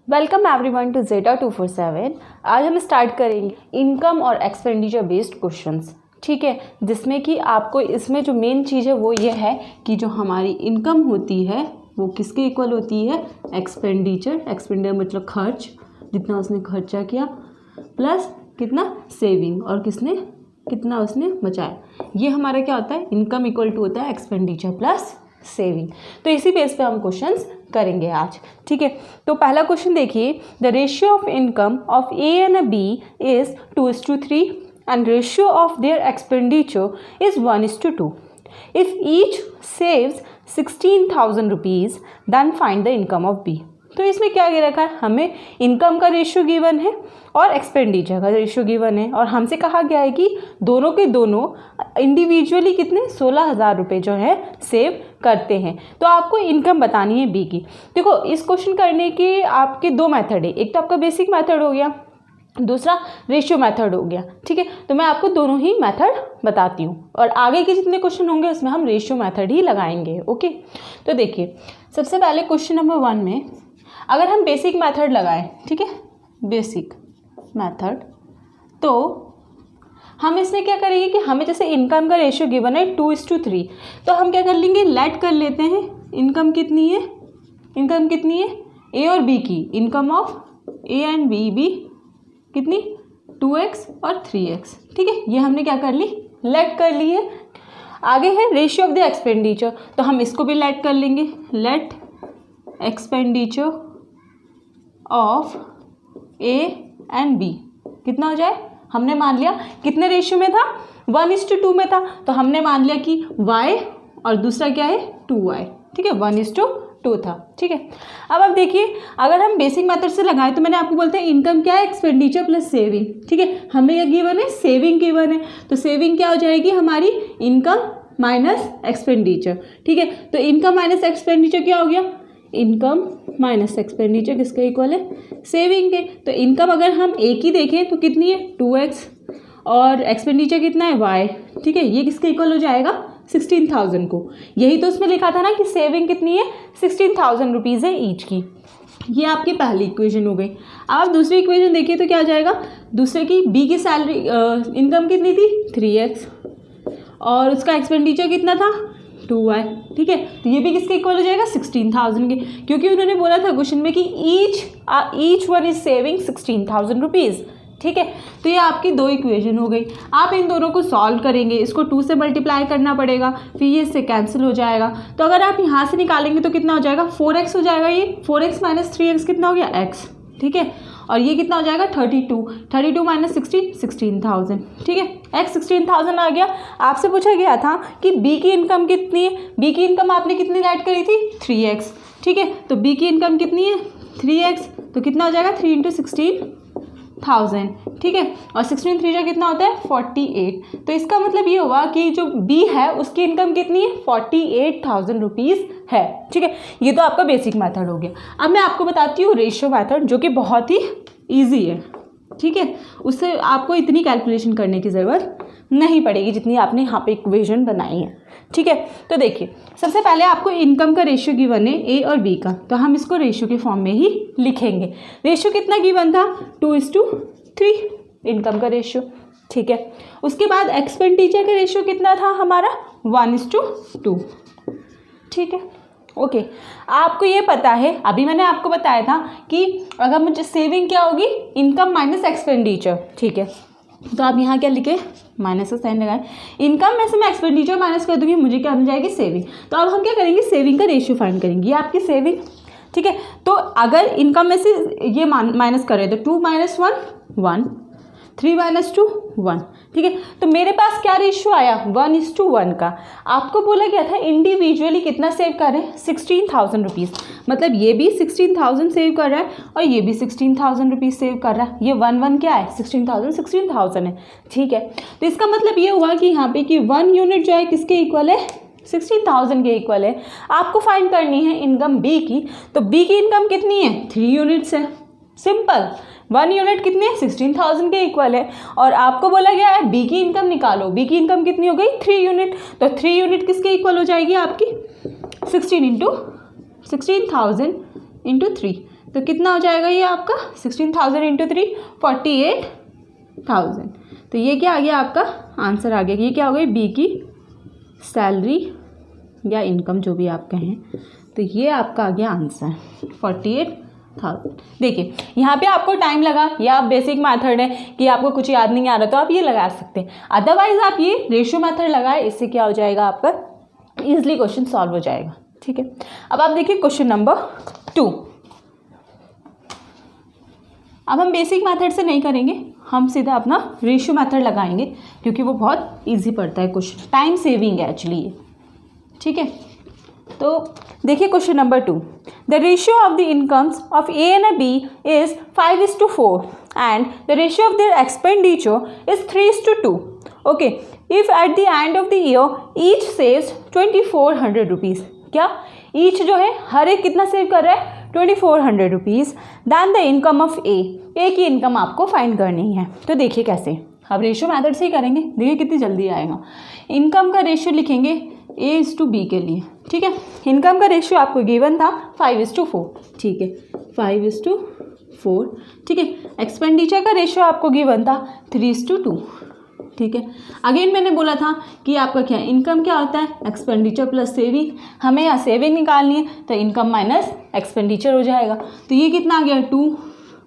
Welcome everyone to zeta 247। आज हम start करेंगे इनकम और एक्सपेंडिचर बेस्ड क्वेश्चंस, ठीक है, जिसमें कि आपको इसमें जो मेन चीज़ है वो ये है कि जो हमारी इनकम होती है वो किसके इक्वल होती है, एक्सपेंडिचर। एक्सपेंडिचर मतलब खर्च, जितना उसने खर्चा किया प्लस कितना सेविंग और कितना उसने बचाया। ये हमारा क्या होता है, इनकम इक्वल टू होता है एक्सपेंडिचर प्लस सेविंग। तो इसी बेस पे हम क्वेश्चंस करेंगे आज, ठीक है। तो पहला क्वेश्चन देखिए, the ratio of income of A and B is 2:3 and ratio of their expenditure is 1:2। If each saves 16,000 rupees then find the income of B. तो इसमें क्या दे रखा है, हमें इनकम का रेशियो गिवन है और एक्सपेंडिचर का रेशियो गिवन है, और हमसे कहा गया है कि दोनों के दोनों इंडिविजुअली कितने 16,000 रुपये जो है सेव करते हैं। तो आपको इनकम बतानी है बी की। देखो, इस क्वेश्चन करने के आपके दो मेथड है, एक तो आपका बेसिक मेथड हो गया, दूसरा रेशियो मेथड हो गया, ठीक है। तो मैं आपको दोनों ही मेथड बताती हूँ और आगे के जितने क्वेश्चन होंगे उसमें हम रेशियो मेथड ही लगाएंगे, ओके। तो देखिए, सबसे पहले क्वेश्चन नंबर 1 में अगर हम बेसिक मेथड लगाएं, ठीक है, बेसिक मेथड, तो हम इसमें क्या करेंगे कि हमें जैसे इनकम का रेशियो गिवन है 2:3, तो हम क्या कर लेंगे, लेट कर लेते हैं इनकम कितनी है ए और बी की। Income of A and B कितनी 2x और 3x, ठीक है। ये हमने क्या कर ली, लेट कर ली है। आगे है रेशियो ऑफ द एक्सपेंडिचर, तो हम इसको भी लेट कर लेंगे, let expenditure of A and B कितना हो जाए, हमने मान लिया कितने रेशियो में था, 1:2 में था, तो हमने मान लिया कि y और दूसरा क्या है 2y, ठीक है, 1:2 था, ठीक है। अब आप देखिए, अगर हम बेसिक मेथड से लगाएं तो मैंने आपको बोलते हैं इनकम क्या है, एक्सपेंडिचर प्लस सेविंग, ठीक है। हमें यह गिवन है सेविंग गिवन है, तो सेविंग क्या हो जाएगी हमारी, इनकम माइनस एक्सपेंडिचर, ठीक है। तो इनकम माइनस एक्सपेंडिचर क्या हो गया, इनकम माइनस एक्सपेंडिचर किसके इक्वल है, सेविंग के। तो इनकम अगर हम एक ही देखें तो कितनी है 2x और एक्सपेंडिचर कितना है y, ठीक है। ये किसके इक्वल हो जाएगा 16,000 को। यही तो उसमें लिखा था ना कि सेविंग कितनी है 16,000 रुपीज़ है ईच की। ये आपकी पहली इक्वेशन हो गई। अब आप दूसरी इक्वेशन देखिए तो क्या आ जाएगा, दूसरे की बी की सैलरी इनकम कितनी थी 3x और उसका एक्सपेंडिचर कितना था 2y, ठीक है। तो ये भी किसके इक्वल हो जाएगा 16,000 के, क्योंकि उन्होंने बोला था क्वेश्चन में कि each one is saving 16,000 rupees, ठीक है। तो ये आपकी दो इक्वेशन हो गई। आप इन दोनों को सॉल्व करेंगे, इसको 2 से मल्टीप्लाई करना पड़ेगा, फिर ये इससे कैंसिल हो जाएगा। तो अगर आप यहाँ से निकालेंगे तो कितना हो जाएगा 4x हो जाएगा, ये 4x माइनस 3x कितना हो गया x, ठीक है। और ये कितना हो जाएगा 32 माइनस 16,000, ठीक है। x 16,000 आ गया। आपसे पूछा गया था कि b की इनकम कितनी है, b की इनकम आपने कितनी ऐड करी थी 3x, ठीक है। तो b की इनकम कितनी है 3x, तो कितना हो जाएगा 3 × 16,000, ठीक है। और 16 3 जा कितना होता है 48। तो इसका मतलब ये हुआ कि जो b है उसकी इनकम कितनी है 48,000 रुपीज़ है, ठीक है। ये तो आपका बेसिक मेथड हो गया। अब मैं आपको बताती हूँ रेशियो मेथड, जो कि बहुत ही ईजी है, ठीक है। उससे आपको इतनी कैलकुलेशन करने की ज़रूरत नहीं पड़ेगी जितनी आपने यहाँ पे इक्वेशन बनाई है, ठीक है। तो देखिए, सबसे पहले आपको इनकम का रेशियो गिवन है ए और बी का, तो हम इसको रेशियो के फॉर्म में ही लिखेंगे। रेशियो कितना गिवन था 2:3 इनकम का रेशियो, ठीक है। उसके बाद एक्सपेंडिचर का रेशियो कितना था हमारा 1:2, ठीक है, ओके। आपको ये पता है, अभी मैंने आपको बताया था कि अगर मुझे सेविंग क्या होगी, इनकम माइनस एक्सपेंडिचर, ठीक है। तो आप यहाँ क्या लिखे, माइनस का साइन लगाएं, इनकम में से मैं एक्सपेंडिचर माइनस कर दूंगी, मुझे क्या बन जाएगी सेविंग। तो अब हम क्या करेंगे, सेविंग का रेशियो फाइंड करेंगे, ये आपकी सेविंग, ठीक है। तो अगर इनकम में से ये माइनस करें तो 2 - 1 1, 3 - 2 1, ठीक है। तो मेरे पास क्या रेशियो आया 1:1 का। आपको बोला गया था इंडिविजुअली कितना सेव कर रहे हैं 16,000 रुपीज़, मतलब ये भी 16,000 सेव कर रहा है और ये भी 16,000 रुपीज़ सेव कर रहा है। ये 1 क्या है 16,000 है, ठीक है। तो इसका मतलब ये हुआ कि यहाँ पे कि 1 यूनिट जो है किसके इक्वल है 16,000 के इक्वल है। आपको फाइंड करनी है इनकम बी की, तो बी की इनकम कितनी है 3 यूनिट्स है, सिंपल। 1 यूनिट कितनी है 16,000 के इक्वल है, और आपको बोला गया है बी की इनकम निकालो। बी की इनकम कितनी हो गई 3 यूनिट, तो 3 यूनिट किसके इक्वल हो जाएगी आपकी 16,000 × 3, तो कितना हो जाएगा ये आपका 16,000 इंटू 3 48,000। तो ये क्या आ गया आपका आंसर आ गया। ये क्या हो गई बी की सैलरी या इनकम जो भी आप कहें, तो ये आपका आ गया आंसर 48,000। देखिए यहाँ पे आपको टाइम लगा, या आप बेसिक मेथड है कि आपको कुछ याद नहीं आ रहा तो आप ये लगा सकते हैं, अदरवाइज आप ये रेशियो मेथड लगाए, इससे क्या हो जाएगा आपका ईजिली क्वेश्चन सॉल्व हो जाएगा। ठीक है, अब आप देखिए क्वेश्चन नंबर 2। अब हम बेसिक मेथड से नहीं करेंगे, हम सीधा अपना रेशियो मेथड लगाएंगे क्योंकि वो बहुत इजी पड़ता है क्वेश्चन, टाइम सेविंग है एक्चुअली ये। ठीक है, तो देखिए question number 2। The ratio of the incomes of A and B is 5:4 and the ratio of their expenditure is 3:2। Okay, if at the end of the year each saves 2400 rupees. क्या each जो है हर एक कितना save कर रहा है 2400 rupees. Than the income of A की income आपको फाइंड करनी है। तो देखिए कैसे, अब रेशियो मेथड से ही करेंगे, देखिए कितनी जल्दी आएगा। इनकम का रेशियो लिखेंगे A/B के लिए। ठीक है, इनकम का रेशियो आपको गिवन था 5:4। ठीक है, 5:4। ठीक है, एक्सपेंडिचर का रेशियो आपको गिवन था 3:2। ठीक है, अगेन मैंने बोला था कि आपका क्या इनकम क्या होता है एक्सपेंडिचर प्लस सेविंग। हमें यहाँ सेविंग निकालनी है तो इनकम माइनस एक्सपेंडिचर हो जाएगा। तो ये कितना आ गया 2,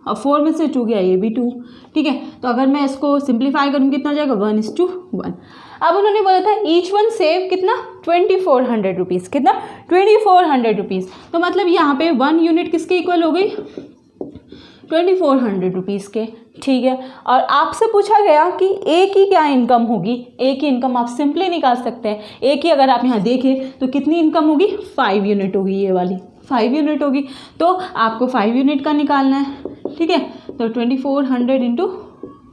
और 4 में से 2 गया, ये भी 2। ठीक है, तो अगर मैं इसको सिंप्लीफाई करूँगी कितना हो जाएगा 1:1। अब उन्होंने बोला था ईच वन सेव कितना 2400 रुपीज़। कितना 2400 रुपीज़। तो मतलब यहाँ पे 1 यूनिट किसके इक्वल हो गई 2400 रुपीज़ के। ठीक है, और आपसे पूछा गया कि ए की क्या इनकम होगी। ए की इनकम आप सिंपली निकाल सकते हैं। ए की अगर आप यहाँ देखें तो कितनी इनकम होगी 5 यूनिट होगी, ये वाली 5 यूनिट होगी। तो आपको 5 यूनिट का निकालना है। ठीक है, तो 2400 इंटू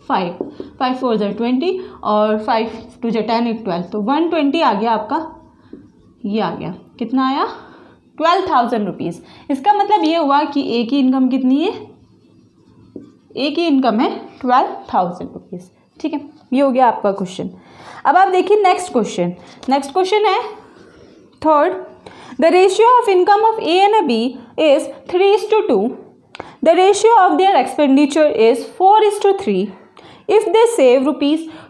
5, 5 4 = 20 और 5 2 = 10 = 12। तो 120 आ गया आपका, ये आ गया कितना आया 12,000 रुपीज़। इसका मतलब ये हुआ कि ए की इनकम कितनी है, ए की इनकम है 12,000 रुपीज़। ठीक है, ये हो गया आपका क्वेश्चन। अब आप देखिए नेक्स्ट क्वेश्चन। नेक्स्ट क्वेश्चन है 3rd। The ratio of income of A and B is 3:2। The ratio of their expenditure is 4:3। If they save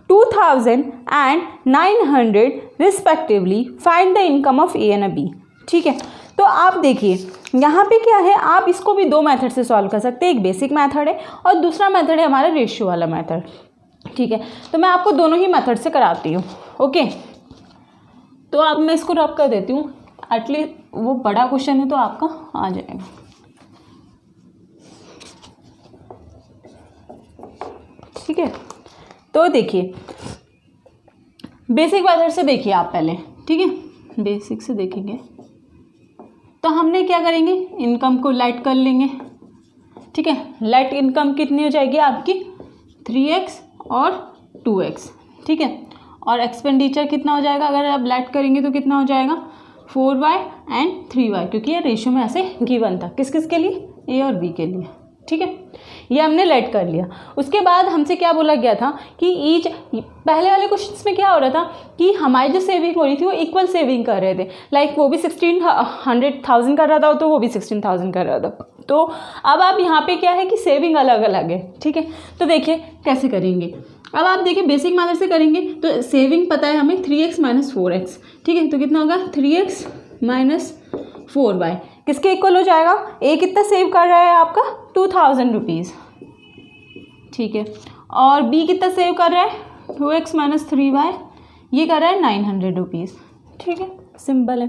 ₹2,000 and 900 respectively, find the income of A and B. ठीक है, तो आप देखिए यहाँ पे क्या है, आप इसको भी 2 मेथड से सॉल्व कर सकते हैं। एक बेसिक मेथड है और दूसरा मेथड है हमारा रेशियो वाला मेथड। ठीक है, तो मैं आपको दोनों ही मेथड से कराती हूँ। ओके, तो अब मैं इसको रब कर देती हूँ, एटलीस्ट वो बड़ा क्वेश्चन है तो आपका आ जाएगा। ठीक है, तो देखिए बेसिक मेथड से देखिए आप पहले। ठीक है, बेसिक से देखेंगे तो हमने क्या करेंगे, इनकम को लेट कर लेंगे। ठीक है, लेट इनकम कितनी हो जाएगी आपकी 3x और 2x। ठीक है, और एक्सपेंडिचर कितना हो जाएगा, अगर आप लेट करेंगे तो कितना हो जाएगा 4y एंड 3y, क्योंकि ये रेशियो में ऐसे गिवन था किस किस के लिए, ए और बी के लिए। ठीक है, ये हमने लेट कर लिया। उसके बाद हमसे क्या बोला गया था कि ईच, पहले वाले क्वेश्चन में क्या हो रहा था कि हमारी जो सेविंग हो रही थी वो इक्वल सेविंग कर रहे थे। लाइक वो भी 16,000 कर रहा था तो वो भी 16,000 कर रहा था। तो अब आप यहाँ पे क्या है कि सेविंग अलग अलग है। ठीक है, तो देखिए कैसे करेंगे। अब आप देखिए बेसिक मेथड से करेंगे तो सेविंग पता है हमें 3x - 4x। ठीक है, तो कितना होगा 3x - 4y किसके इक्वल हो जाएगा, ए कितना सेव कर रहा है आपका 2,000 रुपीज़। ठीक है, और बी कितना सेव कर रहा है 2x - 3y, ये कर रहा है 900 रुपीज़। ठीक है, सिंपल है।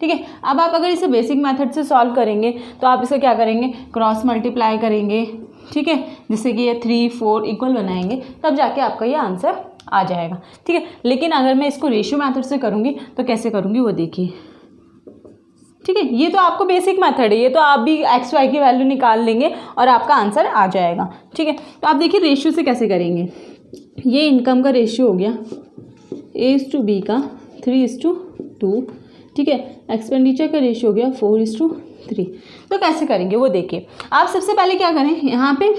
ठीक है, अब आप अगर इसे बेसिक मेथड से सॉल्व करेंगे तो आप इसे क्या करेंगे, क्रॉस मल्टीप्लाई करेंगे। ठीक है, जिससे कि ये 3 4 इक्वल बनाएंगे, तब जाके आपका ये आंसर आ जाएगा। ठीक है, लेकिन अगर मैं इसको रेशियो मेथड से करूँगी तो कैसे करूँगी वो देखिए। ठीक है, ये तो आपको बेसिक मेथड है, ये तो आप भी एक्स वाई की वैल्यू निकाल लेंगे और आपका आंसर आ जाएगा। ठीक है, तो आप देखिए रेशियो से कैसे करेंगे। ये इनकम का रेशियो हो गया A/B का 3:2। ठीक है, एक्सपेंडिचर का रेशियो हो गया 4:3। तो कैसे करेंगे वो देखिए। आप सबसे पहले क्या करें, यहाँ पे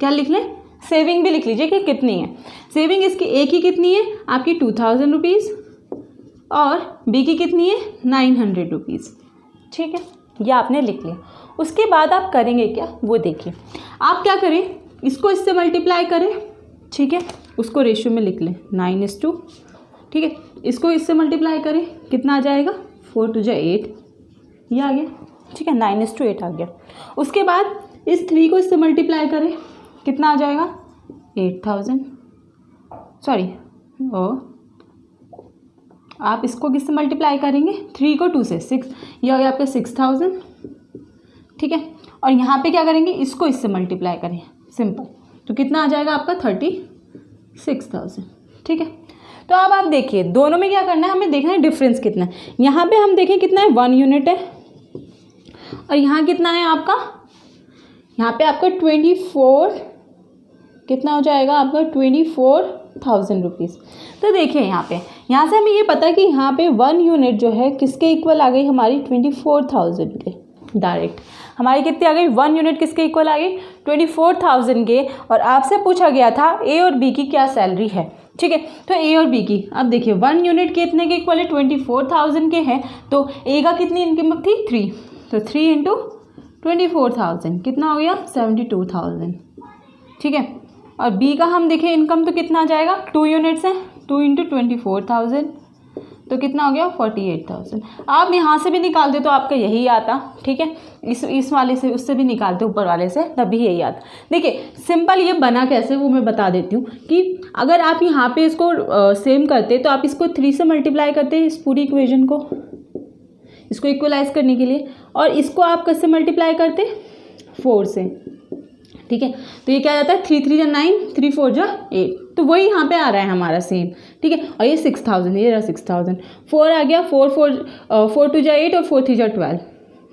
क्या लिख लें, सेविंग भी लिख लीजिए कि कितनी है। सेविंग इसकी ए की कितनी है आपकी 2,000 रुपीज़ और बी की कितनी है 900 रुपीज़। ठीक है, ये आपने लिख लिया। उसके बाद आप करेंगे क्या वो देखिए। आप क्या करें, इसको इससे मल्टीप्लाई करें, ठीक है, उसको रेशियो में लिख लें 9:2, ठीक है। इसको इससे मल्टीप्लाई करें, कितना आ जाएगा 4 2 8, ये आ गया, ठीक है, 9:8 आ गया। उसके बाद इस 3 को इससे मल्टीप्लाई करें, कितना आ जाएगा 8000, सॉरी आप इसको किससे मल्टीप्लाई करेंगे, 3 को 2 से 6, ये हो गया आपका 6000, ठीक है। और यहाँ पे क्या करेंगे, इसको इससे मल्टीप्लाई करें सिंपल, तो कितना आ जाएगा आपका 36,000, ठीक है। तो अब आप देखिए दोनों में क्या करना है, हमें देखना है डिफरेंस कितना है। यहाँ पे हम देखें कितना है 1 यूनिट है, और यहाँ कितना है आपका, यहाँ पे आपका 24, कितना हो जाएगा आपका 24,000 रुपीज़। तो देखिए यहाँ से हमें ये पता है कि यहाँ पे 1 यूनिट जो है किसके इक्वल आ गई हमारी 24,000 के, डायरेक्ट हमारी कितनी आ गई 1 यूनिट किसके इक्वल आ गई 24,000 के। और आपसे पूछा गया था ए और बी की क्या सैलरी है, ठीक है। तो ए और बी की अब देखिए 1 यूनिट कितने के इक्वल है 24,000 के हैं, तो ए का कितनी इनकम थी 3, तो 3 इंटू 24,000 कितना हो गया 72,000, ठीक है। और बी का हम देखें इनकम तो कितना आ जाएगा 2 यूनिट्स हैं, 2 इंटू 24,000 तो कितना हो गया 48,000। आप यहाँ से भी निकालते तो आपका यही आता, ठीक है, इस वाले से उससे भी निकालते ऊपर वाले से तभी यही आता। देखिए सिंपल ये बना कैसे वो मैं बता देती हूँ कि अगर आप यहाँ पे इसको सेम करते तो आप इसको 3 से मल्टीप्लाई करते इस पूरी इक्वेशन को, इसको इक्वलाइज करने के लिए, और इसको आप किससे मल्टीप्लाई करते 4 से, ठीक है। तो ये क्या जाता है 3 3 जा 9, 3 4 जा 8, तो वही यहाँ पे आ रहा है हमारा सेम, ठीक है। और ये 6,000, ये रहा 6,000, 4 आ गया, 4 2 जा 8 और 4 3 जा 12,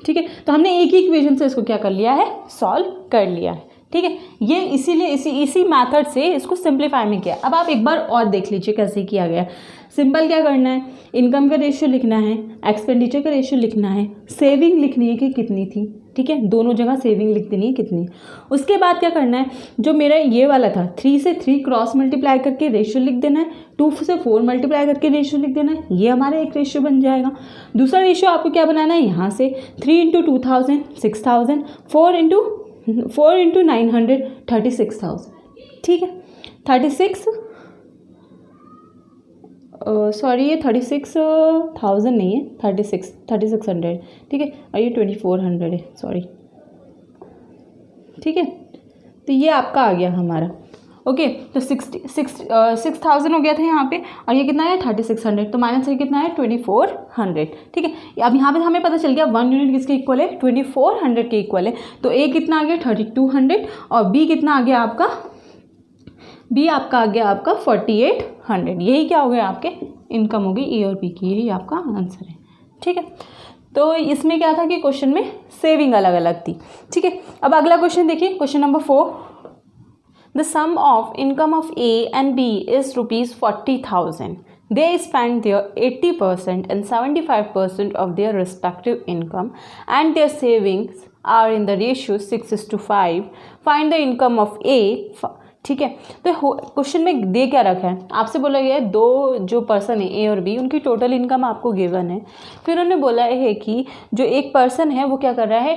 ठीक है। तो हमने एक ही इक्वेशन से इसको क्या कर लिया है सॉल्व कर लिया है, ठीक है। ये इसीलिए इसी मेथड से इसको सिंप्लीफाई में किया। अब आप एक बार और देख लीजिए कैसे किया गया। सिंपल क्या करना है, इनकम का रेशियो लिखना है, एक्सपेंडिचर का रेशियो लिखना है, सेविंग लिखनी है कि कितनी थी, ठीक है, दोनों जगह सेविंग लिख देनी है कितनी। उसके बाद क्या करना है, जो मेरा ये वाला था 3 से 3 क्रॉस मल्टीप्लाई करके रेशियो लिख देना है, 2 से 4 मल्टीप्लाई करके रेशियो लिख देना है, ये हमारा एक रेशियो बन जाएगा। दूसरा रेशियो आपको क्या बनाना है, यहाँ से 3 इंटू 2000 6,000, 4 इंटू 900 36,000, ठीक है। 36,000 नहीं है 3600, ठीक है, और ये 2400 है, सॉरी, ठीक है। तो ये आपका आ गया हमारा, ओके। तो 6,000 हो गया था यहाँ पे, और ये कितना है 3600, तो माइनस ये कितना है 2400, ठीक है। अब यहाँ पे हमें पता चल गया 1 यूनिट किसके इक्वल है 2400 के इक्वल है। तो ए कितना आ गया 3200, और बी कितना आ गया आपका, बी आपका आ गया आपका 4800। यही क्या हो गया आपके इनकम होगी ए और बी की, यही आपका आंसर है, ठीक है। तो इसमें क्या था कि क्वेश्चन में सेविंग अलग अलग थी, ठीक है। अब अगला क्वेश्चन देखिए, question number 4, the sum of income of A and B is ₹40,000. They spend their 80% and 75% of their respective income, and their savings are in the ratio 6:5. Find the income of A. ठीक है। तो question में दे क्या रखा है, आपसे बोला गया है दो जो पर्सन है ए और बी, उनकी टोटल इनकम आपको गिवन है। फिर उन्होंने बोला है कि जो एक पर्सन है वो क्या कर रहा है,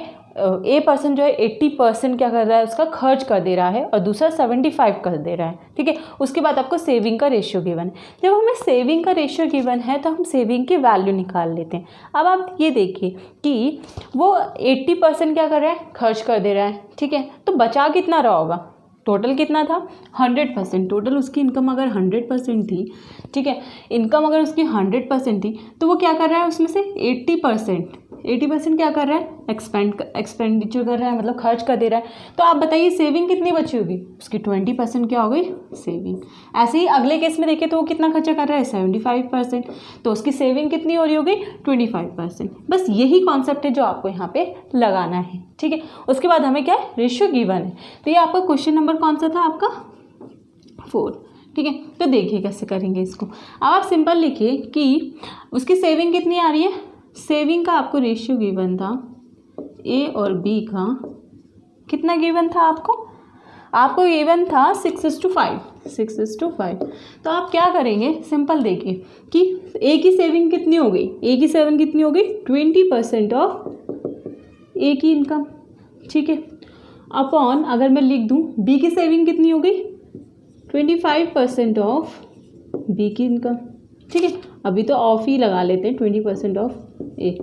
ए पर्सन जो है 80% क्या कर रहा है उसका खर्च कर दे रहा है, और दूसरा 75 कर दे रहा है, ठीक है। उसके बाद आपको सेविंग का रेशियो गिवन है। जब हमें सेविंग का रेशियो गिवन है तो हम सेविंग की वैल्यू निकाल लेते हैं। अब आप ये देखिए कि वो 80% क्या कर रहा है खर्च कर दे रहा है, ठीक है। तो बचा कितना रहा होगा, टोटल कितना था 100%, टोटल उसकी इनकम अगर 100% थी, ठीक है, इनकम अगर उसकी 100% थी, तो वो क्या कर रहा है उसमें से 80% क्या कर रहा है एक्सपेंडिचर कर रहा है, मतलब खर्च कर दे रहा है। तो आप बताइए सेविंग कितनी बची होगी, उसकी 20% क्या हो गई सेविंग। ऐसे ही अगले केस में देखें तो वो कितना खर्चा कर रहा है 75%, तो उसकी सेविंग कितनी हो रही होगी 25%। बस यही कॉन्सेप्ट है जो आपको यहाँ पे लगाना है, ठीक है। उसके बाद हमें क्या है रेशियो गिवन है। तो ये आपका क्वेश्चन नंबर कौन सा था आपका 4, ठीक है। तो देखिए कैसे करेंगे इसको। अब आप सिंपल लिखिए कि उसकी सेविंग कितनी आ रही है, सेविंग का आपको रेशियो गिवन था ए और बी का, कितना गिवन था आपको गिवन था 6:5। तो आप क्या करेंगे, सिंपल देखिए कि ए की सेविंग कितनी हो गई, 20% ऑफ ए की इनकम, ठीक है, अपॉन अगर मैं लिख दूँ बी की सेविंग कितनी हो गई 25% ऑफ बी की इनकम, ठीक है, अभी तो ऑफ ही लगा लेते हैं 20% ऑफ ए,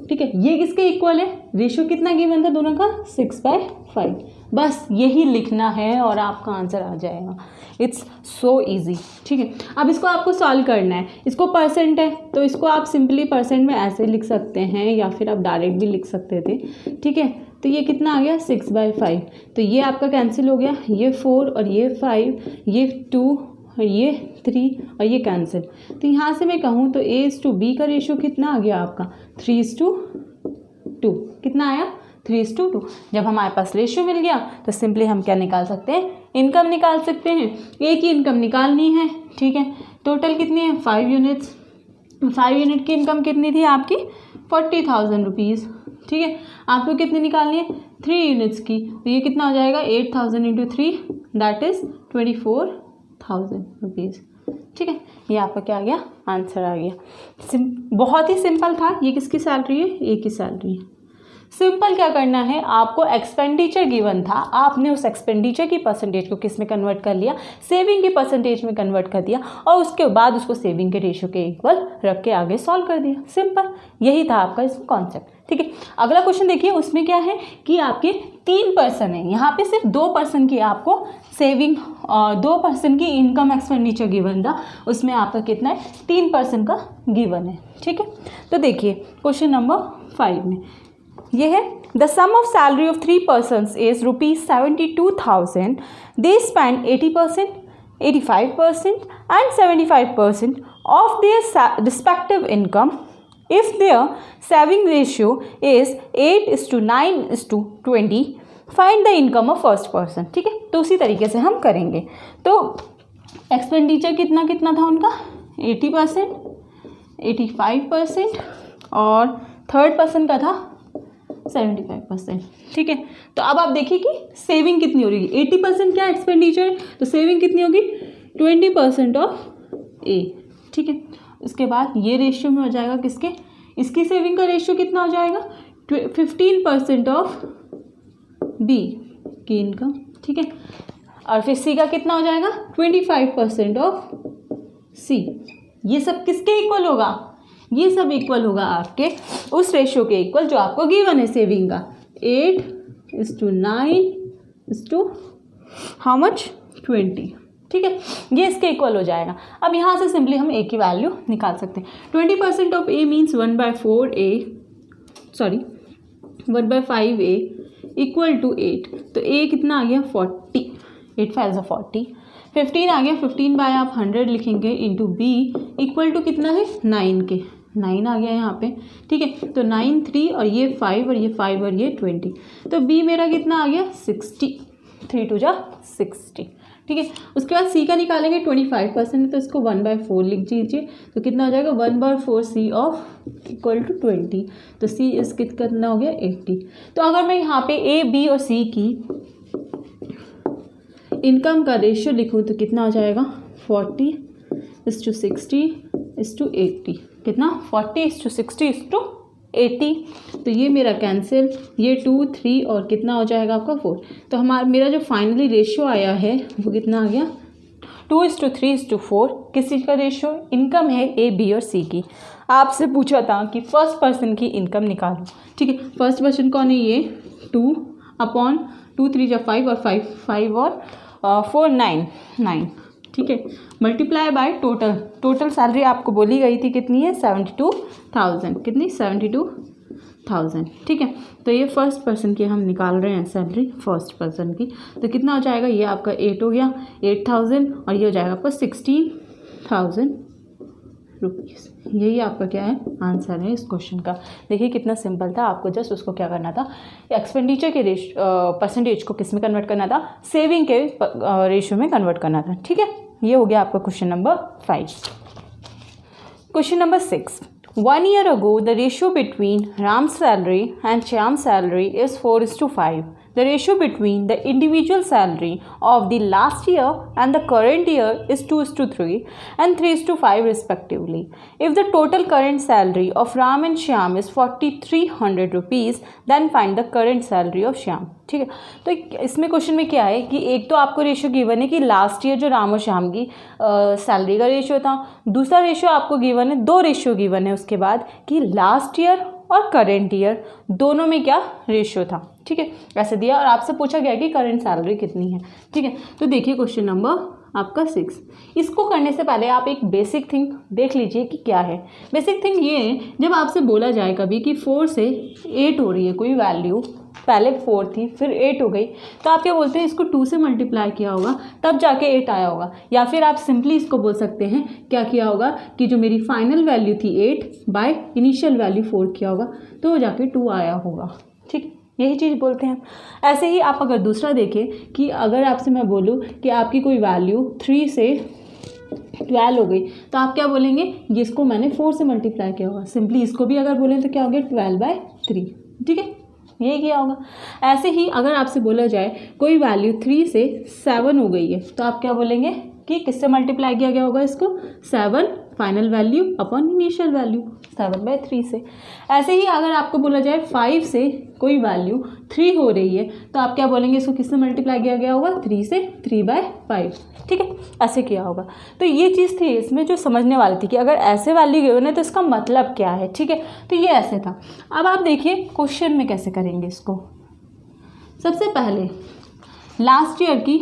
ठीक है। ये किसके इक्वल है, रेशियो कितना गिवन था दोनों का 6/5, बस यही लिखना है और आपका आंसर आ जाएगा। इट्स सो इजी, ठीक है। अब इसको आपको सॉल्व करना है, इसको परसेंट है तो इसको आप सिंपली परसेंट में ऐसे लिख सकते हैं या फिर आप डायरेक्ट भी लिख सकते थे, ठीक है। तो ये कितना आ गया 6/5, तो ये आपका कैंसिल हो गया, ये 4 और ये 5, ये 2 और ये 3 और ये कैंसिल। तो यहाँ से मैं कहूँ तो A/B का रेशियो कितना आ गया आपका 3:2, कितना आया 3:2। जब हमारे पास रेशियो मिल गया तो सिंपली हम क्या निकाल सकते हैं, इनकम निकाल सकते हैं। ए की इनकम निकालनी है, ठीक है, टोटल कितनी है 5 यूनिट्स, 5 यूनिट की इनकम कितनी थी आपकी 40,000 रुपीज़, ठीक है। आपको कितनी निकालनी है 3 यूनिट्स की, तो ये कितना हो जाएगा 8,000 × 3 दैट इज़ 24,000 रुपीज़, ठीक है। ये आपका क्या आ गया, आंसर आ गया। बहुत ही सिंपल था। ये किसकी सैलरी है, ए की सैलरी है। सिंपल क्या करना है, आपको एक्सपेंडिचर गिवन था, आपने उस एक्सपेंडिचर की परसेंटेज को किस में कन्वर्ट कर लिया, सेविंग की परसेंटेज में कन्वर्ट कर दिया और उसके बाद उसको सेविंग के रेशियो के इक्वल रख के आगे सॉल्व कर दिया। सिंपल, यही था आपका इसमें कॉन्सेप्ट, ठीक है। अगला क्वेश्चन देखिए, उसमें क्या है कि आपके 3 पर्सन है, यहाँ पे सिर्फ 2 पर्सन की आपको सेविंग और 2 पर्सन की इनकम एक्सपेंडिचर गिवन था, उसमें आपका कितना है 3 पर्सन का गिवन है, ठीक है। तो देखिए क्वेश्चन नंबर 5 में ये है, the sum of salary of 3 persons is ₹72,000, they spend 80%, 85% and 75% of their respective income if their saving ratio is 8:9:20, find the income of first person, ठीक है। तो उसी तरीके से हम करेंगे। तो एक्सपेंडिचर कितना कितना था उनका 80%, 85% और थर्ड पर्सन का था 75%, ठीक है। तो अब आप देखिए कि सेविंग कितनी हो रही है, 80% क्या एक्सपेंडिचर, तो सेविंग कितनी होगी 20% ऑफ ए, ठीक है। उसके बाद ये रेशियो में हो जाएगा किसके, इसकी सेविंग का रेशियो कितना हो जाएगा 15% ऑफ बी की इनकम, ठीक है। और फिर सी का कितना हो जाएगा 25% ऑफ सी। ये सब किसके इक्वल होगा, ये सब इक्वल होगा आपके उस रेशियो के इक्वल जो आपको गिवन है सेविंग का 8:9 हाउ मच 20, ठीक है। ये इसके इक्वल हो जाएगा। अब यहाँ से सिंपली हम ए की वैल्यू निकाल सकते हैं। 20% of A means 1/5 A equal to 8, तो ए कितना आ गया 40, 8 5 40, 15 आ गया, 15 बाय आप 100 लिखेंगे इंटू बी इक्वल टू कितना है 9 के, 9 आ गया यहाँ पे, ठीक है। तो 9 3 और ये 5 और ये 5 और ये 20, तो बी मेरा कितना आ गया 60, 3 2 60, ठीक है। उसके बाद सी का निकालेंगे 25% तो इसको 1/4 लिख दीजिए, तो कितना हो जाएगा 1/4 सी ऑफ इक्वल टू 20, तो सी इस कितना हो गया 80। तो अगर मैं यहाँ पे ए बी और सी की इनकम का रेशियो लिखूँ तो कितना हो जाएगा 40:60:80, कितना 40:60:80, तो ये मेरा कैंसिल, ये 2 3 और कितना हो जाएगा आपका 4। तो मेरा जो फाइनली रेशियो आया है वो कितना आ गया 2:3:4। किस चीज़ का रेशियो, इनकम है ए बी और सी की। आपसे पूछा था कि फर्स्ट पर्सन की इनकम निकालो, ठीक है। फर्स्ट पर्सन कौन है, ये 2/2 3 5 और 5 और 4 9, ठीक है, मल्टीप्लाई बाय टोटल सैलरी आपको बोली गई थी कितनी है 72,000, कितनी 72,000, ठीक है। तो ये फर्स्ट पर्सन की हम निकाल रहे हैं सैलरी फर्स्ट पर्सन की, तो कितना हो जाएगा, ये आपका 8 हो गया 8,000 और ये हो जाएगा आपका 16,000 रुपीज़। यही आपका क्या है आंसर है इस क्वेश्चन का। देखिए कितना सिंपल था, आपको जस्ट उसको क्या करना था, एक्सपेंडिचर के परसेंटेज को किस में कन्वर्ट करना था, सेविंग के रेशियो में कन्वर्ट करना था, ठीक है। ये हो गया आपका question number 5। Question number 6, 1 year ago the ratio between Ram's salary and Shyam's salary is 4:5. The ratio between the individual salary of the last year and the current year is 2:3 and 3:5 respectively. If the total current salary of Ram and Shyam is 4,300 rupees, then find the current salary of Shyam. ठीक है, तो इसमें question में क्या है कि एक तो आपको रेशियो गिवन है कि लास्ट ईयर जो राम और श्याम की सैलरी का रेशियो था, दूसरा रेशियो आपको गिवन है, दो रेशियो गिवन है उसके बाद कि लास्ट ईयर और करेंट ईयर दोनों में क्या रेशियो था। ठीक है, ऐसे दिया और आपसे पूछा गया कि करंट सैलरी कितनी है। ठीक है, तो देखिए क्वेश्चन नंबर आपका 6। इसको करने से पहले आप एक बेसिक थिंग देख लीजिए कि क्या है। बेसिक थिंग ये है, जब आपसे बोला जाए कभी कि 4 से 8 हो रही है कोई वैल्यू, पहले 4 थी फिर 8 हो गई, तो आप क्या बोलते हैं, इसको 2 से मल्टीप्लाई किया होगा तब जाके 8 आया होगा। या फिर आप सिंपली इसको बोल सकते हैं क्या किया होगा कि जो मेरी फाइनल वैल्यू थी 8 बाय इनिशियल वैल्यू 4 किया होगा तो वो जाके 2 आया होगा। ठीक, यही चीज़ बोलते हैं। ऐसे ही आप अगर दूसरा देखें कि अगर आपसे मैं बोलूँ कि आपकी कोई वैल्यू 3 से 12 हो गई तो आप क्या बोलेंगे, जिसको मैंने 4 से मल्टीप्लाई किया होगा। सिंपली इसको भी अगर बोलें तो क्या हो गया 12/3। ठीक है, ये किया होगा। ऐसे ही अगर आपसे बोला जाए कोई वैल्यू 3 से 7 हो गई है तो आप क्या बोलेंगे कि किससे मल्टीप्लाई किया गया होगा इसको, 7 final value upon initial value 7/3 से। ऐसे ही अगर आपको बोला जाए 5 से कोई वैल्यू 3 हो रही है तो आप क्या बोलेंगे, इसको किससे मल्टीप्लाई किया गया होगा, 3 से 3/5। ठीक है, ऐसे किया होगा। तो ये चीज़ थी इसमें जो समझने वाली थी कि अगर ऐसे वैल्यू गिवन है तो इसका मतलब क्या है। ठीक है, तो ये ऐसे था। अब आप देखिए क्वेश्चन में कैसे करेंगे इसको। सबसे पहले लास्ट ईयर की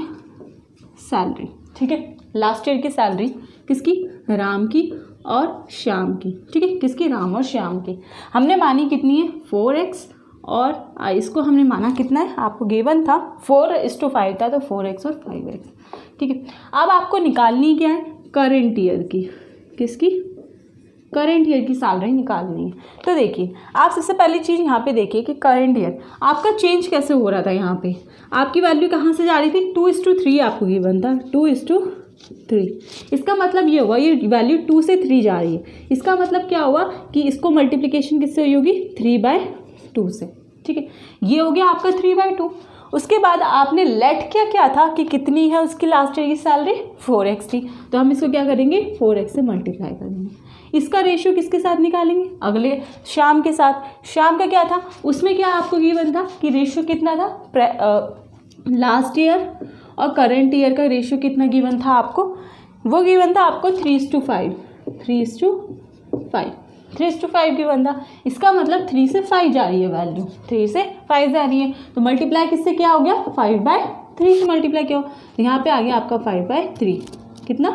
सैलरी, ठीक है, लास्ट ईयर की सैलरी किसकी, राम की और श्याम की। ठीक है, किसकी, राम और श्याम की। हमने मानी कितनी है, 4x, और इसको हमने माना कितना है, आपको गिवन था 4:5 था तो 4x और 5x। ठीक है, अब आपको निकालनी क्या है, करेंट ईयर की, किसकी, करेंट ईयर की सैलरी निकालनी है। तो देखिए आप सबसे पहली चीज़ यहाँ पे देखिए कि करेंट ईयर आपका चेंज कैसे हो रहा था। यहाँ पे आपकी वैल्यू कहाँ से जा रही थी, 2:3 आपको गिवन था, 2:3। इसका मतलब ये हुआ, ये वैल्यू 2 से 3 जा रही है। इसका मतलब क्या हुआ कि इसको मल्टीप्लिकेशन किससे होगी, 3/2 से। ठीक है, ये हो गया आपका 3/2। उसके बाद आपने लेट क्या था कि कितनी है उसकी लास्ट ईयर की सैलरी, 4x थी, तो हम इसको क्या करेंगे, 4x से मल्टीप्लाई करेंगे। इसका रेशियो किसके साथ निकालेंगे, अगले श्याम के साथ। श्याम का क्या था, उसमें क्या आपको गिवन था कि रेशियो कितना था, लास्ट ईयर और करंट ईयर का रेशियो कितना गिवन था आपको, वो गिवन था आपको 3:5, 3:5 गिवन था। इसका मतलब 3 से 5 जा रही है वैल्यू, 3 से 5 जा रही है, तो मल्टीप्लाई किससे क्या हो गया, 5/3 से मल्टीप्लाई किया हो, तो यहाँ पे आ गया आपका 5/3, कितना,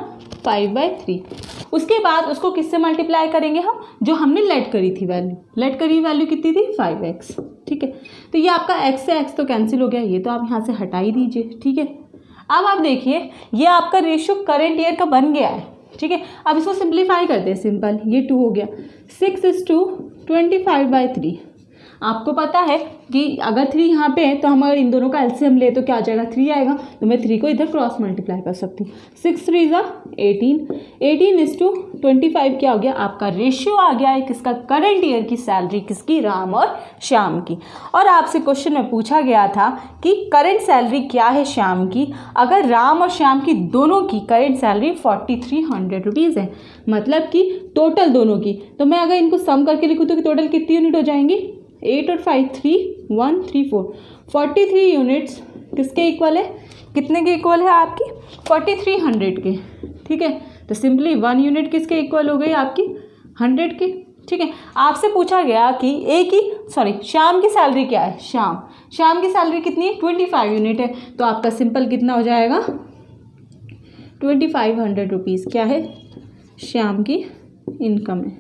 5/3। उसके बाद उसको किससे मल्टीप्लाई करेंगे हम, जो हमने लेट करी थी वैल्यू, लेट करी वैल्यू कितनी थी, 5x। ठीक है, तो ये आपका x से x तो कैंसिल हो गया, ये तो आप यहाँ से हटा ही दीजिए। ठीक है, अब आप देखिए ये आपका रेशियो करंट ईयर का बन गया है। ठीक है, अब इसको सिंप्लीफाई करते हैं, सिंपल, ये 2 हो गया, 6:25/3। आपको पता है कि अगर 3 यहाँ पे है तो हम अगर इन दोनों का एलसीएम ले तो क्या आ जाएगा, 3 आएगा, तो मैं 3 को इधर क्रॉस मल्टीप्लाई कर सकती हूँ। 6×3 = 18:25 क्या हो गया, आपका रेशियो आ गया है किसका, करंट ईयर की सैलरी, किसकी, राम और श्याम की। और आपसे क्वेश्चन में पूछा गया था कि करंट सैलरी क्या है श्याम की, अगर राम और श्याम की दोनों की करंट सैलरी 4,300 रुपीज़ है, मतलब कि टोटल दोनों की। तो मैं अगर इनको सम करके लिखूँ तो टोटल कितनी यूनिट हो जाएंगी, 8 और 5 3,134, 43 यूनिट्स किसके इक्वल है, कितने के इक्वल है आपकी, 4,300 के। ठीक है, तो सिंपली 1 यूनिट किसके इक्वल हो गई आपकी, 100 के। ठीक है, आपसे पूछा गया कि श्याम की सैलरी क्या है, श्याम की सैलरी कितनी है, 25 यूनिट है, तो आपका सिंपल कितना हो जाएगा, 2,500 रुपीज़ क्या है, श्याम की इनकम है।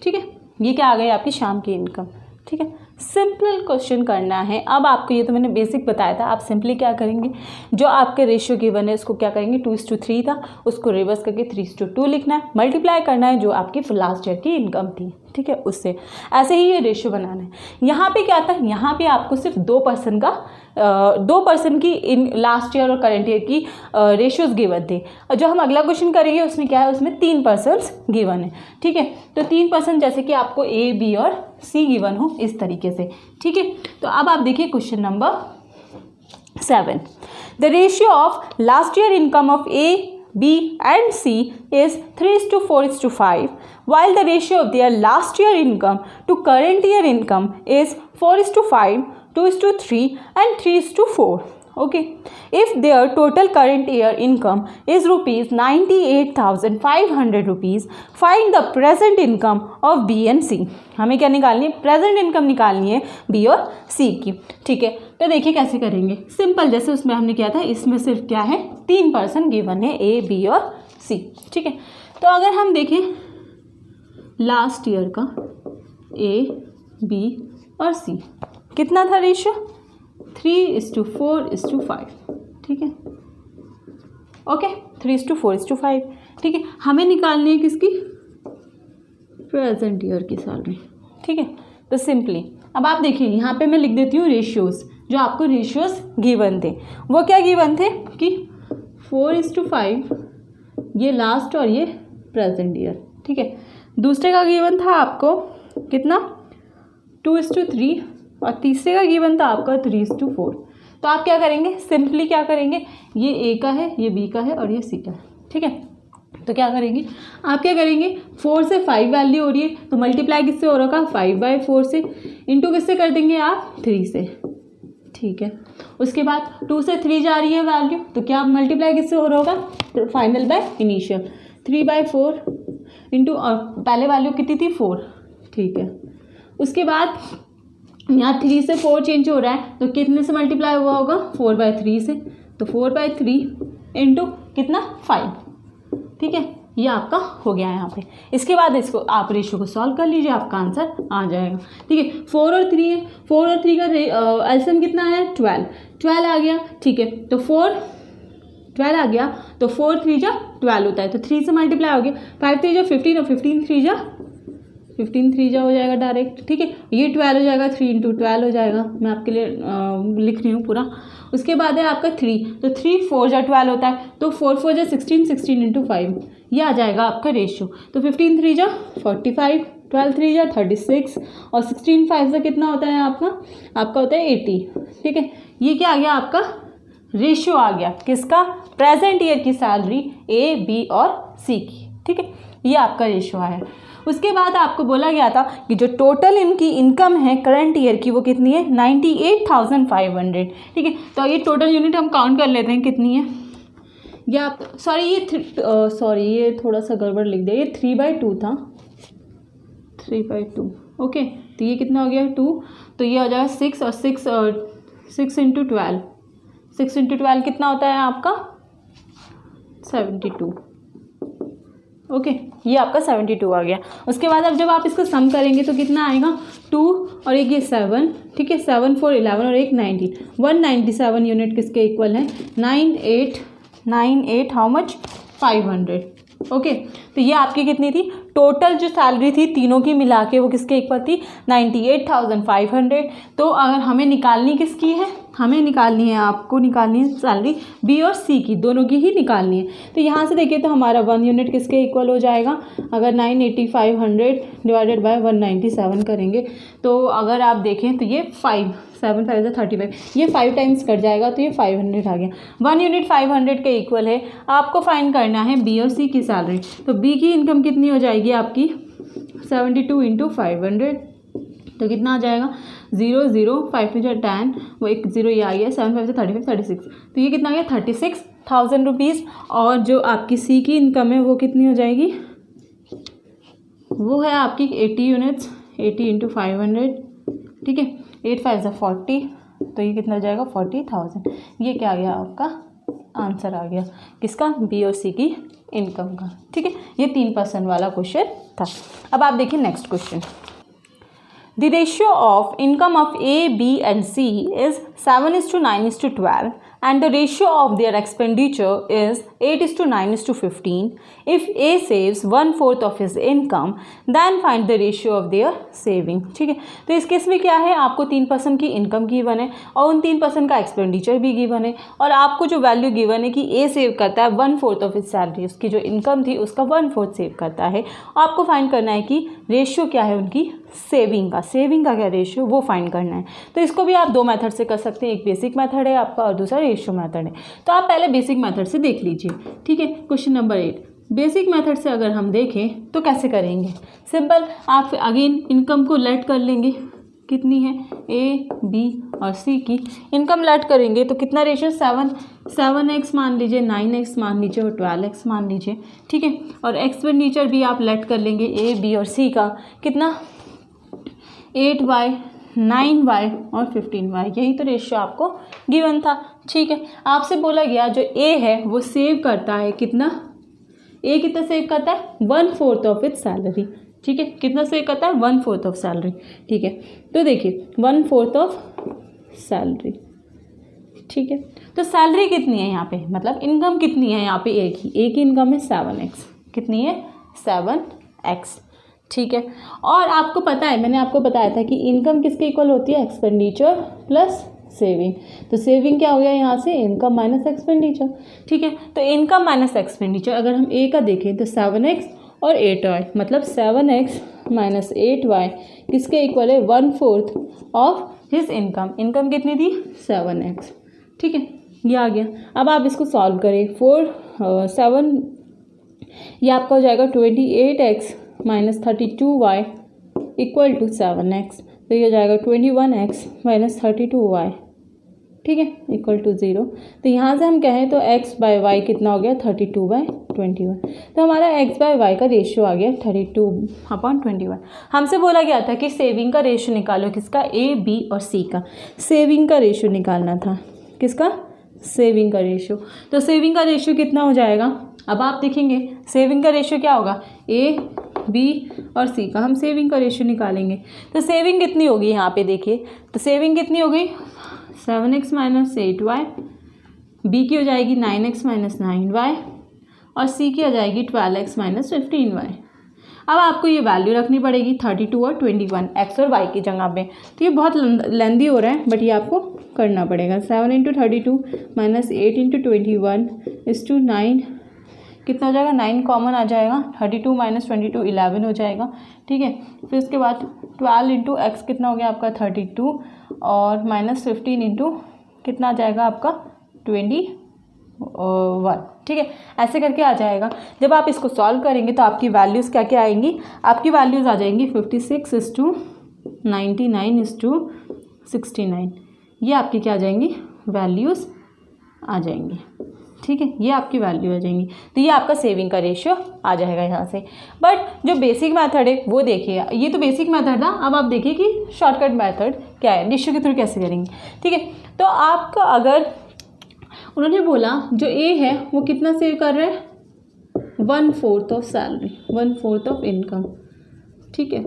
ठीक है, ये क्या आ गई आपकी श्याम की इनकम। ठीक है, सिंपल क्वेश्चन करना है। अब आपको ये तो मैंने बेसिक बताया था, आप सिंपली क्या करेंगे, जो आपके रेशियो गिवन है उसको क्या करेंगे, 2:3 था, उसको रिवर्स करके 3:2 लिखना है, मल्टीप्लाई करना है जो आपकी लास्ट ईयर की इनकम थी। ठीक है, उससे ऐसे ही ये रेशियो बनाना है। यहाँ पे क्या था, यहाँ पे आपको सिर्फ 2% की इन लास्ट ईयर और करंट ईयर की रेशियोज गिवन थे। और जो हम अगला क्वेश्चन करेंगे उसमें क्या है, उसमें 3% गिवन है। ठीक है, तो 3% जैसे कि आपको A, B और C गिवन हो इस तरीके से। ठीक है, तो अब आप देखिए question number 7. The ratio of last year income of A, B and C is 3:4:5, while the ratio of their last year income to current year income is 4:5, 2:3 and 3:4. Okay, if their total current year income is rupees 98,500 rupees, find the present income of B and C. हमें क्या निकालनी है? Present income निकालनी है B और C की. ठीक है, तो देखिए कैसे करेंगे. सिंपल, जैसे उसमें हमने किया था, इसमें सिर्फ क्या है, 3 पर्सन गिवन है, A, B और C. ठीक है, तो अगर हम देखें लास्ट ईयर का A, B और C, कितना था रेशियो? 3:4:5. ठीक है, ओके, 3:4:5. ठीक है, हमें निकालनी है किसकी? प्रेजेंट ईयर की सैलरी. ठीक है, तो सिंपली अब आप देखिए यहाँ पे मैं लिख देती हूँ रेशियोज़. जो आपको रेशियोज़ गिवन थे वो क्या गिवन थे कि 4:5 ये लास्ट और ये प्रेजेंट ईयर. ठीक है, दूसरे का गिवन था आपको कितना? 2:3 और तीसरे का गिवन था आपका 3:4. तो आप क्या करेंगे? सिंपली क्या करेंगे, ये ए का है, ये बी का है और ये सी का है. ठीक है, तो क्या करेंगे आप? क्या करेंगे? 4 से 5 वैल्यू हो रही है तो मल्टीप्लाई किससे हो रहा है? 5/4 से. इंटू किससे कर देंगे आप? 3 से. ठीक है, उसके बाद 2 से 3 जा रही है वैल्यू, तो क्या मल्टीप्लाई किससे हो रहा होगा? Final by initial. 3/4 इंटू, और पहले वैल्यू कितनी थी? 4. ठीक है, उसके बाद यहाँ 3 से 4 चेंज हो रहा है तो कितने से मल्टीप्लाई हुआ होगा? 4/3 से. तो 4/3 इंटू कितना? 5. ठीक है, ये आपका हो गया है यहाँ पे. इसके बाद इसको आप रेशियो को सॉल्व कर लीजिए, आपका आंसर आ जाएगा. ठीक है, 4 और 3 है, 4 और 3 का एलसीएम कितना है? 12 आ गया. ठीक है, तो 12 आ गया तो 4 3 जा 12 होता है, तो 3 से मल्टीप्लाई हो गया. 5 3 जा 15 और 15 3 जा 15 3 जा हो जाएगा डायरेक्ट. ठीक है, ये 12 हो जाएगा, 3 × 12 हो जाएगा. मैं आपके लिए लिख रही हूँ पूरा. उसके बाद है आपका 3, तो 3 4 जा 12 होता है, तो 4 4 जा 16, 16 × 5, ये आ जाएगा आपका रेशियो. तो 15 3 जा 45, 12 3 जा 36 और 16 5 से कितना होता है आपका? आपका होता है 80. ठीक है, ये क्या आ गया? आपका रेशियो आ गया किसका? प्रेजेंट ईयर की सैलरी A, B और C की. ठीक है, ये आपका रेशियो आया. उसके बाद आपको बोला गया था कि जो टोटल इनकी इनकम है करंट ईयर की वो कितनी है? 98,500. ठीक है, तो ये टोटल यूनिट हम काउंट कर लेते हैं कितनी है. या ये थोड़ा सा गड़बड़ लिख दिया, ये 3/2 था. 3/2. ओके, तो ये कितना हो गया? 2. तो ये हो जाएगा 6 और 6 × 12. 6 × 12 कितना होता है आपका? 72. ओके, ये आपका 72 आ गया. उसके बाद अब जब आप इसको सम करेंगे तो कितना आएगा? 2 और एक ये 7. ठीक है, 7 4 11 और एक 19. 197 यूनिट किसके इक्वल है? 98 हाउ मच? 500. ओके, तो ये आपकी कितनी थी? टोटल जो सैलरी थी तीनों की मिला के वो किसके इक्वल थी? 98,500. तो अगर हमें निकालनी किसकी है? हमें निकालनी है, आपको निकालनी है सैलरी B और C की, दोनों की ही निकालनी है. तो यहाँ से देखिए तो हमारा 1 यूनिट किसके इक्वल हो जाएगा? अगर 98,500 डिवाइडेड बाय 197 करेंगे तो अगर आप देखें तो ये 5 7 5 35, ये 5 टाइम्स कट जाएगा तो ये 500 आ गया. 1 यूनिट 500 के इक्वल है. आपको फाइंड करना है B और C की सैलरी. तो B की इनकम कितनी हो जाएगी आपकी? 72 × 500. तो कितना आ जाएगा? 0 0 5 2 10, वो एक 0 ये आ गया. 7 5 35 36. तो ये कितना आ गया? 36,000 रुपीज़. और जो आपकी C की इनकम है वो कितनी हो जाएगी? वो है आपकी 80 यूनिट्स. 80 × 500. ठीक है, 8 5 40. तो ये कितना हो जाएगा? 40,000. ये क्या आ गया? आपका आंसर आ गया किसका? B और C की इनकम का. ठीक है, ये 3% वाला क्वेश्चन था. अब आप देखिए next question. The ratio of income of A, B and C is 7:9:12 and the ratio of their expenditure is 8:9:15. If A saves 1/4 of his income, then find the ratio of their saving. ठीक है, तो इस case में क्या है, आपको 3% की income given है और उन 3% का एक्सपेंडिचर भी गिवन है और आपको जो वैल्यू गिवन है कि ए सेव करता है 1/4 ऑफ हिज सैलरी, उसकी जो इनकम थी उसका 1/4 सेव करता है। आपको फाइंड करना है कि रेशियो क्या है उनकी सेविंग का क्या रेशियो, वो फाइंड करना है। तो इसको भी आप दो मेथड से कर सकते हैं, एक बेसिक मेथड है आपका और दूसरा रेशियो मेथड है। तो आप पहले बेसिक मेथड से देख लीजिए। ठीक है, क्वेश्चन नंबर 8 बेसिक मेथड से अगर हम देखें तो कैसे करेंगे, सिंपल, आप अगेन इनकम को लेट कर लेंगे, कितनी है ए बी और सी की इनकम लेट करेंगे तो कितना रेशियो 7x मान लीजिए, 9x मान लीजिए और 12x मान लीजिए। ठीक है, और एक्सपेंडिचर भी आप लेट कर लेंगे ए बी और सी का, कितना 8y 9y और 15y, यही तो रेशियो आपको गिवन था। ठीक है, आपसे बोला गया जो ए है वो सेव करता है कितना, ए कितना सेव करता है 1/4 ऑफ इट्स सैलरी। ठीक है, कितना सेव करता है 1/4 ऑफ सैलरी। ठीक है, तो देखिए 1/4 ऑफ सैलरी। ठीक है, तो सैलरी कितनी है यहाँ पे, मतलब इनकम कितनी है यहाँ पे ए की इनकम है 7x, कितनी है 7x। ठीक है, और आपको पता है, मैंने आपको बताया था कि इनकम किसके इक्वल होती है, एक्सपेंडिचर प्लस सेविंग। तो सेविंग क्या हो गया यहाँ से, इनकम माइनस एक्सपेंडिचर। ठीक है, तो इनकम माइनस एक्सपेंडिचर अगर हम ए का देखें तो 7x और 8y, मतलब 7x माइनस 8y किसके इक्वल है 1/4 ऑफ हिज इनकम। इनकम कितनी थी 7x। ठीक है, ये आ गया। अब आप इसको सॉल्व करें, 7 ये आपका हो जाएगा 28x minus 32y equal to 7x, तो ये हो जाएगा 21x माइनस 32y। ठीक है, इक्वल टू 0। तो यहाँ से हम कहें तो x/y कितना हो गया 32/21, तो हमारा x/y का रेशियो आ गया 32/21। हमसे बोला गया था कि सेविंग का रेशियो निकालो, किसका, ए बी और सी का सेविंग का रेशियो निकालना था, किसका, सेविंग का रेशियो। तो सेविंग का रेशियो कितना हो जाएगा, अब आप देखेंगे सेविंग का रेशियो क्या होगा, ए बी और सी का हम सेविंग का रेशियो निकालेंगे। तो सेविंग कितनी होगी यहाँ पे देखिए, तो सेविंग कितनी हो गई 7x माइनस 8y, बी की हो जाएगी 9x माइनस 9y और सी की हो जाएगी 12x माइनस 15y। अब आपको ये वैल्यू रखनी पड़ेगी 32 और 21 एक्स और वाई की जगह पे। तो ये बहुत लेंदी हो रहा है बट ये आपको करना पड़ेगा। 7 इंटू 32 माइनस 8 इंटू 21 इस टू 9, कितना हो जाएगा 9 कॉमन आ जाएगा, 32 माइनस 22 11 हो जाएगा। ठीक है, फिर उसके बाद 12 इंटू एक्स कितना हो गया आपका 32 और माइनस 15 इंटू कितना आ जाएगा आपका 21। ठीक है, ऐसे करके आ जाएगा। जब आप इसको सॉल्व करेंगे तो आपकी वैल्यूज़ क्या क्या आएंगी, आपकी वैल्यूज़ आ जाएंगी 56 इस टू 99 इस टू 69। ये आपकी क्या आ जाएंगी, वैल्यूज़ आ जाएंगी। ठीक है, ये आपकी वैल्यू आ जाएंगी। तो ये आपका सेविंग का रेशियो आ जाएगा यहाँ से। बट जो बेसिक मेथड है वो देखिए, ये तो बेसिक मेथड था। अब आप देखिए कि शॉर्टकट मेथड क्या है, रेशियो के थ्रू कैसे करेंगे। ठीक है, तो आपका अगर उन्होंने बोला जो ए है वो कितना सेव कर रहा है 1/4 ऑफ सैलरी, 1/4 ऑफ इनकम। ठीक है,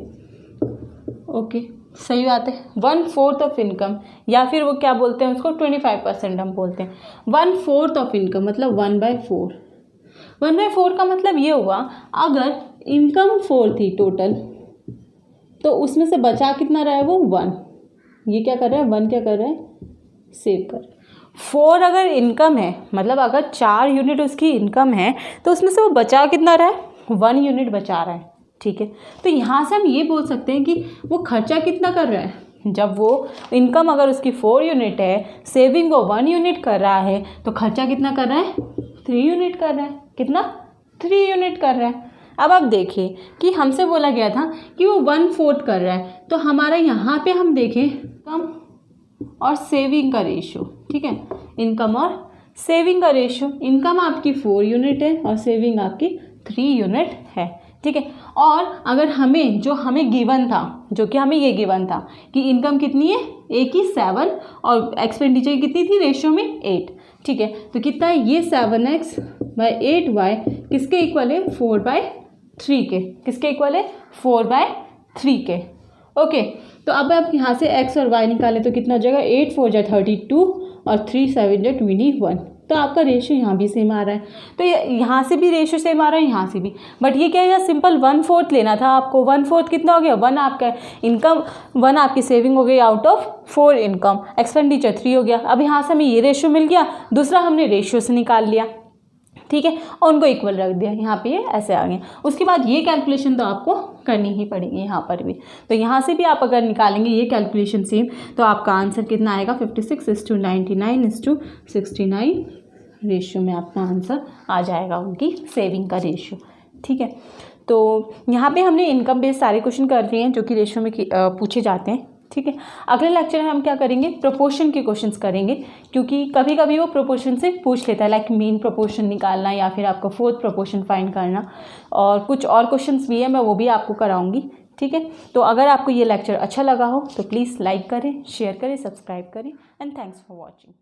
ओके, सही बात है, 1/4 ऑफ इनकम, या फिर वो क्या बोलते हैं उसको 25% हम बोलते हैं। 1/4 ऑफ इनकम मतलब 1/4। 1/4 का मतलब ये हुआ अगर इनकम 4 थी टोटल तो उसमें से बचा कितना रहा है वो 1। ये क्या कर रहा है 1 क्या कर रहा है सेव कर रहा है। 4 अगर इनकम है मतलब अगर 4 यूनिट उसकी इनकम है तो उसमें से वो बचा कितना रहा है 1 यूनिट बचा रहा है। ठीक है, तो यहाँ से हम ये बोल सकते हैं कि वो खर्चा कितना कर रहा है। जब वो इनकम अगर उसकी 4 यूनिट है, सेविंग वो 1 यूनिट कर रहा है, तो खर्चा कितना कर रहा है 3 यूनिट कर रहा है। कितना 3 यूनिट कर रहा है। अब आप देखिए कि हमसे बोला गया था कि वो 1/4 कर रहा है, तो हमारा यहाँ पे हम देखें इनकम और सेविंग का रेशियो। ठीक है, इनकम और सेविंग का रेशियो, इनकम आपकी 4 यूनिट है और सेविंग आपकी 3 यूनिट है। ठीक है, और अगर हमें जो हमें गिवन था, जो कि हमें ये गिवन था कि इनकम कितनी है ए की 7 और एक्सपेंडिचर कितनी थी रेशियो में 8। ठीक है, तो कितना है ये 7x बाई 8y किसके इक्वल है 4/3 के, किसके इक्वल है 4/3 के। ओके, तो अब आप यहाँ से x और y निकालें तो कितना हो जाएगा 8 4 जा 32 और 3 7 जा 21, तो आपका रेशियो यहाँ भी सेम आ रहा है। तो यहाँ से भी रेशियो सेम आ रहा है, यहाँ से भी, बट ये क्या है, सिंपल 1/4 लेना था आपको। 1/4 कितना हो गया, 1 आपका इनकम, 1 आपकी सेविंग हो गई आउट ऑफ 4 इनकम, एक्सपेंडिचर 3 हो गया। अब यहाँ से हमें ये रेशियो मिल गया, दूसरा हमने रेशियो से निकाल लिया, ठीक है, और उनको इक्वल रख दिया, यहाँ पे ये ऐसे आ गए। उसके बाद ये कैलकुलेशन तो आपको करनी ही पड़ेगी यहाँ पर भी। तो यहाँ से भी आप अगर निकालेंगे ये कैलकुलेशन सेम, तो आपका आंसर कितना आएगा, 56:99 रेशियो में आपका आंसर आ जाएगा, उनकी सेविंग का रेशियो, ठीक है। तो यहाँ पे हमने इनकम बेस्ड सारे क्वेश्चन कर लिए हैं जो कि रेशियो में पूछे जाते हैं, ठीक है। अगले लेक्चर में हम क्या करेंगे, प्रोपोर्शन के क्वेश्चंस करेंगे, क्योंकि कभी कभी वो प्रोपोर्शन से पूछ लेता है, लाइक मीन प्रोपोर्शन निकालना या फिर आपका फोर्थ प्रोपोर्शन फाइंड करना, और कुछ और क्वेश्चंस भी है, मैं वो भी आपको कराऊंगी, ठीक है। तो अगर आपको ये लेक्चर अच्छा लगा हो तो प्लीज़ लाइक करें, शेयर करें, सब्सक्राइब करें, एंड थैंक्स फॉर वॉचिंग।